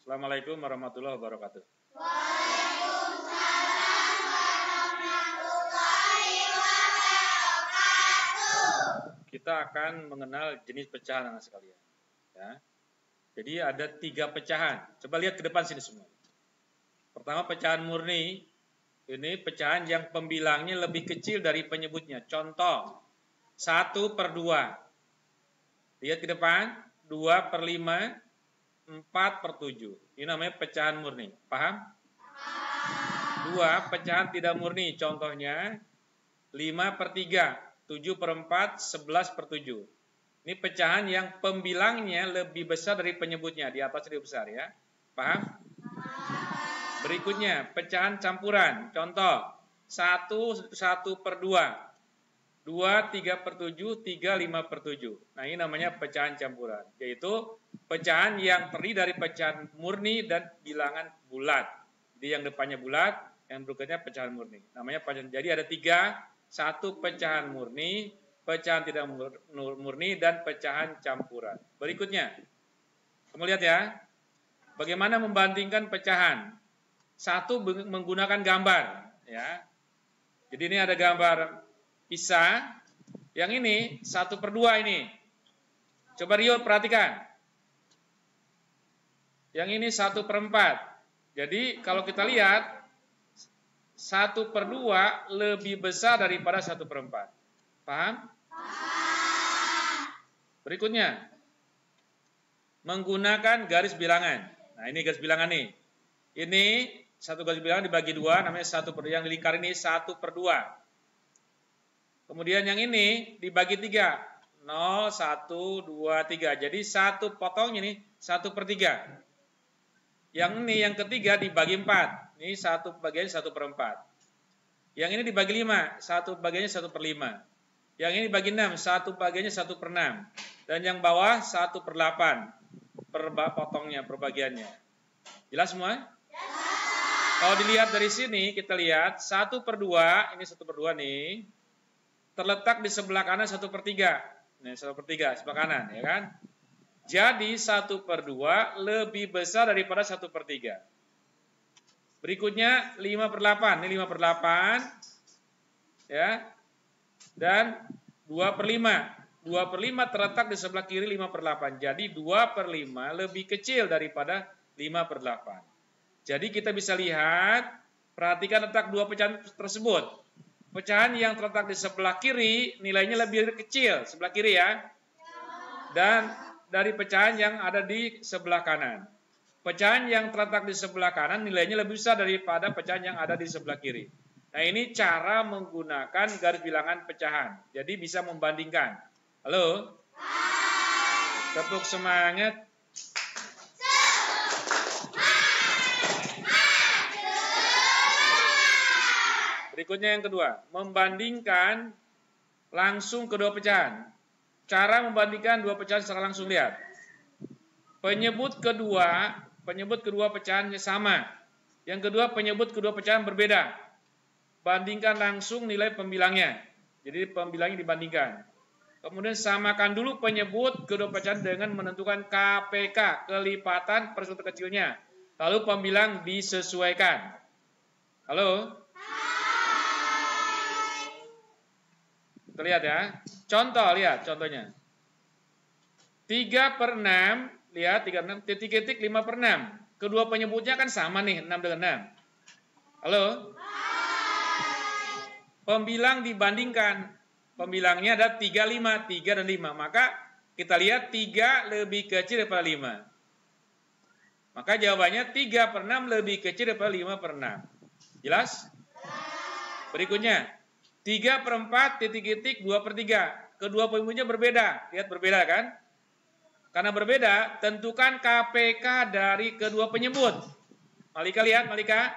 Assalamualaikum warahmatullahi wabarakatuh. Waalaikumsalam warahmatullahi wabarakatuh. Kita akan mengenal jenis pecahan anak sekalian. Ya. Jadi ada 3 pecahan. Coba lihat ke depan sini semua. Pertama pecahan murni. Ini pecahan yang pembilangnya lebih kecil dari penyebutnya. Contoh 1/2. Lihat ke depan. 2/5. 4/7. Ini namanya pecahan murni. Paham? 2 pecahan tidak murni. Contohnya 5/3. 7/4. 11/7. Ini pecahan yang pembilangnya lebih besar dari penyebutnya. Di atas lebih besar ya. Paham? Berikutnya pecahan campuran. Contoh 1/2. 2 3/7, 3 5/7. Nah ini namanya pecahan campuran. Yaitu pecahan yang terdiri dari pecahan murni dan bilangan bulat. Jadi yang depannya bulat, yang berikutnya pecahan murni. Namanya pecahan. Jadi ada 3. 1 pecahan murni, pecahan tidak murni, dan pecahan campuran. Berikutnya, kamu lihat ya. Bagaimana membandingkan pecahan? 1 menggunakan gambar. Ya. Jadi ini ada gambar pisah. Yang ini 1/2 ini. Coba Rio perhatikan. Yang ini 1/4. Jadi kalau kita lihat 1/2 lebih besar daripada 1/4. Paham? Berikutnya. Menggunakan garis bilangan. Nah ini garis bilangan nih. Ini satu garis bilangan dibagi 2 namanya 1/2. Yang di lingkar ini 1/2. Kemudian yang ini dibagi 3. 0, 1, 2, 3. Jadi 1 potong ini 1/3. Yang ini yang ketiga dibagi 4. Ini 1 bagiannya 1/4. Yang ini dibagi 5. 1 bagiannya 1/5. Yang ini dibagi 6. 1 bagiannya 1/6. Dan yang bawah 1/8. Potongnya, perbagiannya. Jelas semua? Kalau dilihat dari sini, kita lihat 1/2. Ini 1/2 nih. Terletak di sebelah kanan 1/3. Nih 1/3 sebelah kanan, ya kan? Jadi 1/2 lebih besar daripada 1/3. Berikutnya 5/8. Ini 5/8. Ya. Dan 2/5. 2/5 terletak di sebelah kiri 5/8. Jadi 2/5 lebih kecil daripada 5/8. Jadi kita bisa lihat, perhatikan letak 2 pecahan tersebut. Pecahan yang terletak di sebelah kiri nilainya lebih kecil, sebelah kiri ya. Dan dari pecahan yang ada di sebelah kanan. Pecahan yang terletak di sebelah kanan nilainya lebih besar daripada pecahan yang ada di sebelah kiri. Nah ini cara menggunakan garis bilangan pecahan. Jadi bisa membandingkan. Halo? Tepuk semangat. Berikutnya yang kedua, membandingkan langsung kedua pecahan. Cara membandingkan 2 pecahan secara langsung, lihat. Penyebut kedua pecahannya sama. Yang kedua penyebut kedua pecahan berbeda. Bandingkan langsung nilai pembilangnya. Jadi pembilangnya dibandingkan. Kemudian samakan dulu penyebut kedua pecahan dengan menentukan KPK, kelipatan persentase terkecilnya. Lalu pembilang disesuaikan. Halo? Kita lihat ya. Contoh, lihat contohnya. 3/6, lihat 3/6, titik-titik 5/6. Kedua penyebutnya kan sama nih, 6 dengan 6. Halo? Pembilang dibandingkan. Pembilangnya ada 3, 5, 3 dan 5. Maka kita lihat 3 lebih kecil daripada 5. Maka jawabannya 3/6 lebih kecil daripada 5/6. Jelas? Berikutnya. 3/4 titik-titik 2/3. Kedua penyebutnya berbeda. Lihat berbeda kan? Karena berbeda, tentukan KPK dari kedua penyebut. Malika lihat, Malika.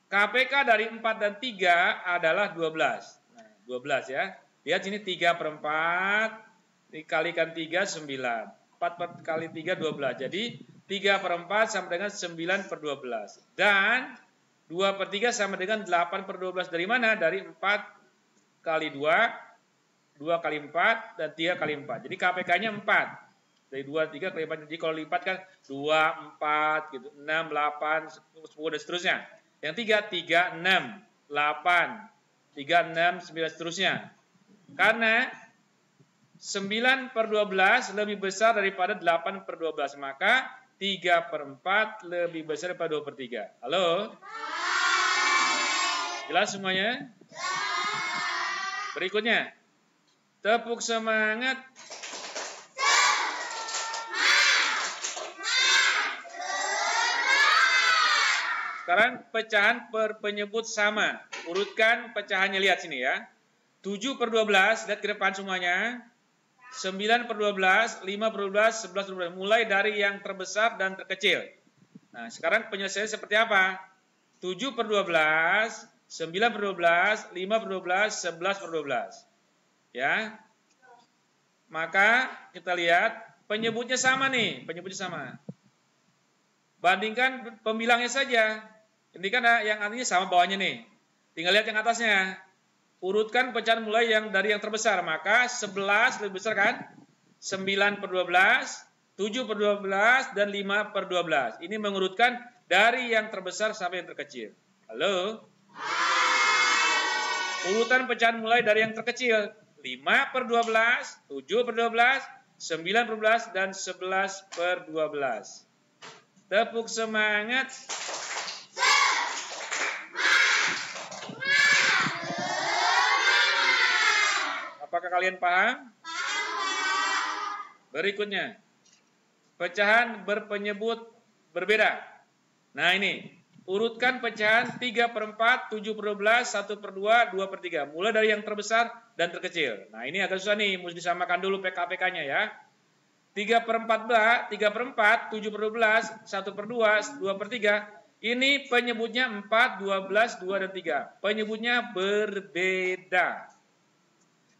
KPK dari 4 dan 3 adalah 12. Nah, 12 ya. Lihat sini 3/4 dikalikan 3 9. 4 kali 3 12. Jadi 3/4 sama dengan 9/12. Dan 2/3 sama dengan 8/12. Dari mana? Dari 4 kali 2, 2 kali 4, dan 3 kali 4. Jadi KPK-nya 4. Dari 2, 3 kelipatan. Jadi kalau lipat kan 2, 4, gitu, 6, 8, 10, dan seterusnya. Yang 3, 3, 6, 8, 3, 6, 9, seterusnya. Karena 9/12 lebih besar daripada 8/12. Maka 3/4 lebih besar daripada 2/3. Halo? Jelas semuanya? Berikutnya. Tepuk semangat. Sekarang pecahan per penyebut sama. Urutkan pecahannya, lihat sini ya. 7/12, lihat ke depan semuanya. 9/12, 5/12, 11/12. Mulai dari yang terbesar dan terkecil. Nah, sekarang penyelesaian seperti apa? 7/12, 9/12, 5/12, 11/12. Ya. Maka kita lihat penyebutnya sama nih, penyebutnya sama. Bandingkan pembilangnya saja. Ini kan yang artinya sama bawahnya nih. Tinggal lihat yang atasnya. Urutkan pecahan mulai dari yang terbesar. Maka 11 lebih besar kan? 9/12, 7/12, dan 5/12. Ini mengurutkan dari yang terbesar sampai yang terkecil. Halo? Urutan pecahan mulai dari yang terkecil. 5/12, 7/12, 9/12, dan 11/12. Tepuk semangat. Apakah kalian paham? Berikutnya, pecahan berpenyebut berbeda. Nah ini, urutkan pecahan 3/4, 7/12, 1/2, 2/3. Mulai dari yang terbesar dan terkecil. Nah ini agak susah nih, mesti disamakan dulu PK-PK-nya ya. 3/4, 7/12, 1/2, 2/3. Ini penyebutnya 4, 12, 2, dan 3. Penyebutnya berbeda.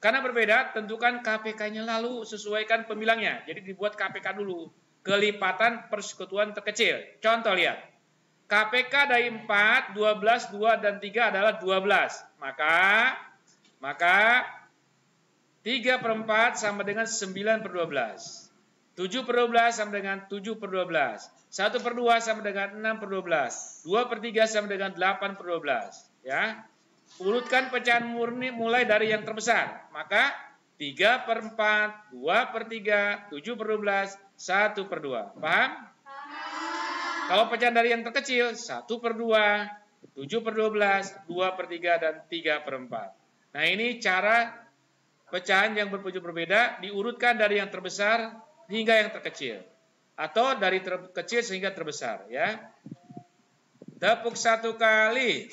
Karena berbeda, tentukan KPK-nya lalu sesuaikan pembilangnya. Jadi dibuat KPK dulu. Kelipatan persekutuan terkecil. Contoh lihat. KPK dari 4, 12, 2, dan 3 adalah 12. Maka 3/4 sama dengan 9/12. 7/12 sama dengan 7/12. 1/2 sama dengan 6/12. 2/3 sama dengan 8/12. Ya. Urutkan pecahan murni mulai dari yang terbesar. Maka 3/4, 2/3, 7/12, 1/2. Paham? Kalau pecahan dari yang terkecil, 1/2, 7/12, 2/3, dan 3/4. Nah ini cara pecahan yang berpenyebut berbeda diurutkan dari yang terbesar hingga yang terkecil. Atau dari terkecil sehingga terbesar. Ya. Tepuk satu kali.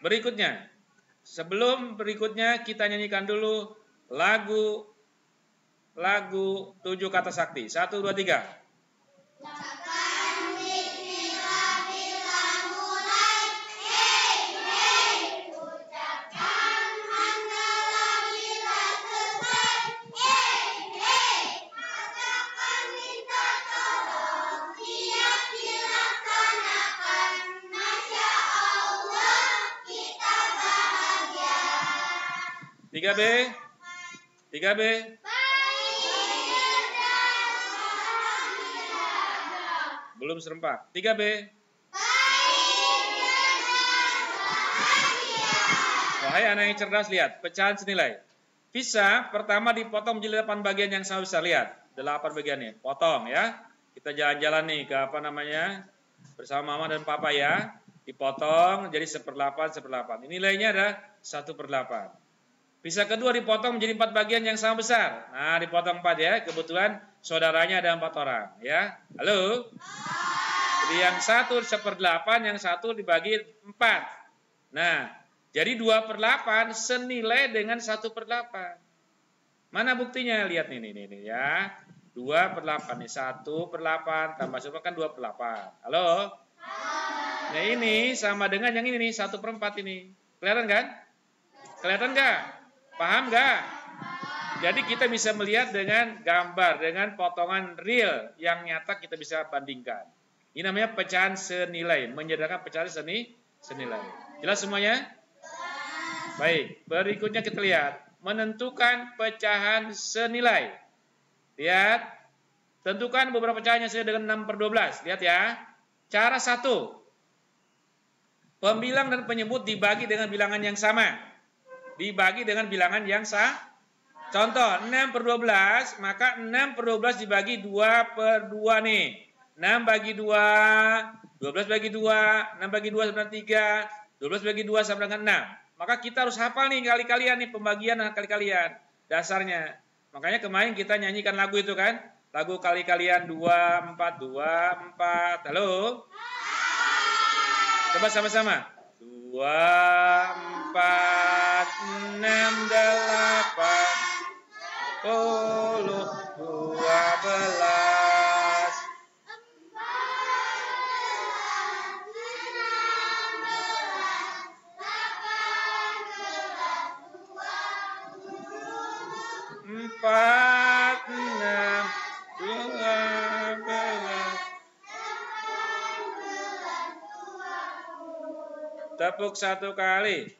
Berikutnya, sebelum berikutnya kita nyanyikan dulu lagu 7 kata sakti. 1, 2, 3. Tiga B. Belum serempak. 3B. Wahai anak yang cerdas, lihat. Pecahan senilai. Bisa pertama dipotong menjadi 8 bagian yang sama besar. Lihat. 8 bagian nih. Potong ya. Kita jalan-jalan nih ke bersama mama dan papa ya. Dipotong jadi 1/8. Ini nilainya ada 1/8. Bisa kedua dipotong menjadi 4 bagian yang sama besar. Nah, dipotong 4 ya. Kebetulan saudaranya ada 4 orang ya. Halo? Jadi yang satu 1/8, yang satu dibagi 4. Nah, jadi 2/8 senilai dengan 1/8. Mana buktinya? Lihat nih ya. 2/8 nih. 1/8 tambah 1 kan 2/8. Halo? Nah ini sama dengan yang ini nih. 1/4 ini. Kelihatan kan? Kelihatan nggak? Paham nggak? Jadi kita bisa melihat dengan gambar, dengan potongan real yang nyata kita bisa bandingkan. Ini namanya pecahan senilai, menyediakan pecahan senilai. Jelas semuanya? Baik, berikutnya kita lihat menentukan pecahan senilai. Lihat. Tentukan beberapa caranya sesuai dengan 6/12. Lihat ya. Cara 1. Pembilang dan penyebut dibagi dengan bilangan yang sama. Dibagi dengan bilangan yang sama. Contoh, 6/12, maka 6/12 dibagi 2/2 nih. 6 bagi 2, 12 bagi 2, 6 bagi 2 sama dengan 3, 12 bagi 2 sama dengan 6. Maka kita harus hafal nih kali-kalian nih, pembagian kali-kalian. Dasarnya. Makanya kemarin kita nyanyikan lagu itu kan. Lagu kali-kalian 2, 4, 2, 4. Halo? Coba sama-sama. 2, 4, 6, 8, 10, 12. Empat, 6, 12. Tepuk satu kali.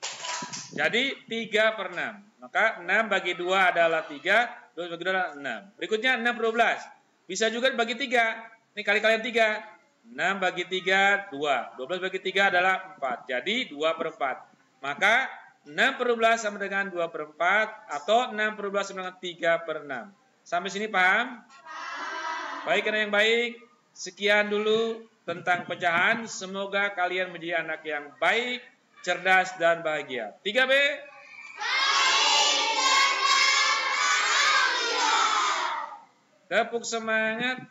Jadi 3/6. Maka 6 bagi 2 adalah 3, 12 bagi 2 adalah 6. Berikutnya 6/12. Bisa juga bagi 3. Ini kali-kalian 3. 6 bagi 3, 2. 12 bagi 3 adalah 4. Jadi 2/4. Maka 6/12 sama dengan 2/4 atau 6/12 sama dengan 3/6. Sampai sini paham? Baik, anak yang baik. Sekian dulu tentang pecahan. Semoga kalian menjadi anak yang baik, cerdas, dan bahagia. 3B. Tepuk semangat.